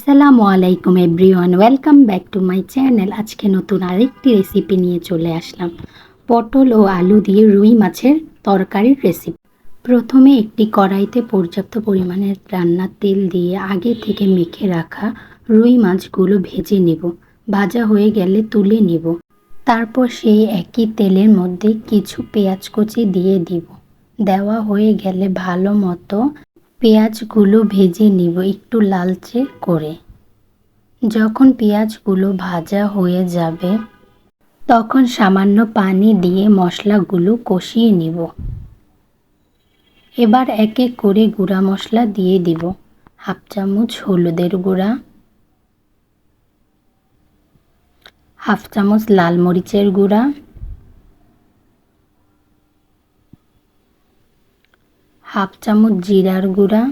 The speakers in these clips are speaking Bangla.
আসসালামু আলাইকুম everyone, welcome back to my channel. আজকে নতুন আরেকটি রেসিপি নিয়ে চলে আসলাম। পটল ও আলু দিয়ে রুই মাছের তরকারির রেসিপি। প্রথমে একটি কড়াইতে পর্যাপ্ত পরিমাণে রান্নার তেল দিয়ে আগে থেকে মেখে রাখা রুই মাছগুলো ভেজে নেব। ভাজা হয়ে গেলে তুলে নেব। তারপর সেই একই তেলের মধ্যে কিছু পেঁয়াজ কুচি দিয়ে দিব। দেওয়া হয়ে গেলে ভালো মতো পেঁয়াজগুলো ভেজে নিব একটু লালচে করে। যখন পেঁয়াজগুলো ভাজা হয়ে যাবে তখন সামান্য পানি দিয়ে মশলাগুলো কষিয়ে নিব। এবার এক এক করে গুঁড়া মশলা দিয়ে দিব। হাফ চামচ হলুদের গুঁড়া, হাফ চামচ লাল মরিচের গুঁড়া, হাফ চামচ জিরার গুঁড়া,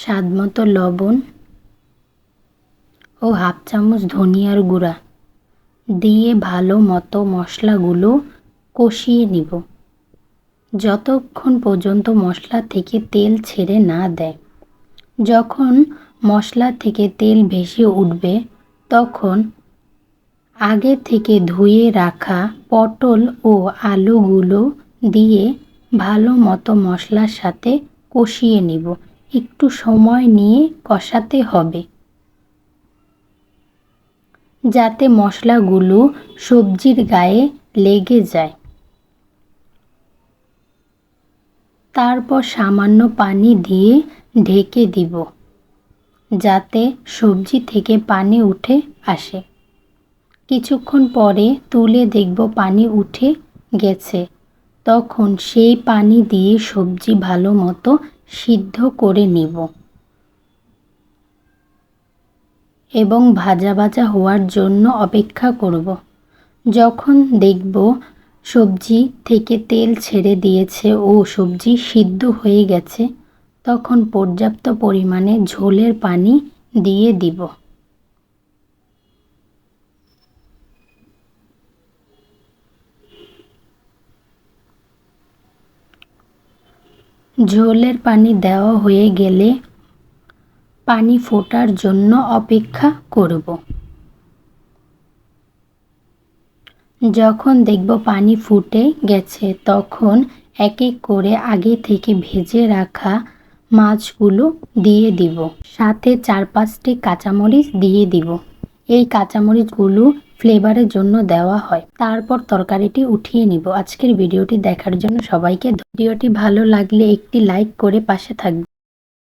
স্বাদমতো লবণ ও হাফ চামচ ধনিয়ার গুঁড়া দিয়ে ভালো মতো মশলাগুলো কষিয়ে নিব যতক্ষণ পর্যন্ত মশলা থেকে তেল ছেড়ে না দেয়। যখন মশলা থেকে তেল ভেসে উঠবে তখন আগে থেকে ধুয়ে রাখা পটল ও আলুগুলো দিয়ে ভালো মতো মশলার সাথে কষিয়ে নিব। একটু সময় নিয়ে কষাতে হবে যাতে মশলাগুলো সবজির গায়ে লেগে যায়। তারপর সামান্য পানি দিয়ে ঢেকে দিব যাতে সবজি থেকে পানি উঠে আসে। কিছুক্ষণ পরে তুলে দেখব পানি উঠে গেছে। তখন সেই পানি দিয়ে সবজি ভালো মতো সিদ্ধ করে নিব এবং ভাজা ভাজা হওয়ার জন্য অপেক্ষা করব। যখন দেখব সবজি থেকে তেল ছেড়ে দিয়েছে ও সবজি সিদ্ধ হয়ে গেছে তখন পর্যাপ্ত পরিমাণে ঝোলের পানি দিয়ে দিব। ঝোলের পানি দেওয়া হয়ে গেলে পানি ফোটার জন্য অপেক্ষা করব। যখন দেখব পানি ফুটে গেছে তখন এক এক করে আগে থেকে ভেজে রাখা মাছগুলো দিয়ে দিব। সাথে 4-5টি কাঁচামরিচ দিয়ে দিব। এই কাঁচামরিচগুলো ফ্লেভারের জন্য দেওয়া হয়। তারপর তরকারিটি উঠিয়ে নিব। আজকের ভিডিওটি দেখার জন্য সবাইকে। ভিডিওটি ভালো লাগলে একটি লাইক করে পাশে থাকবে।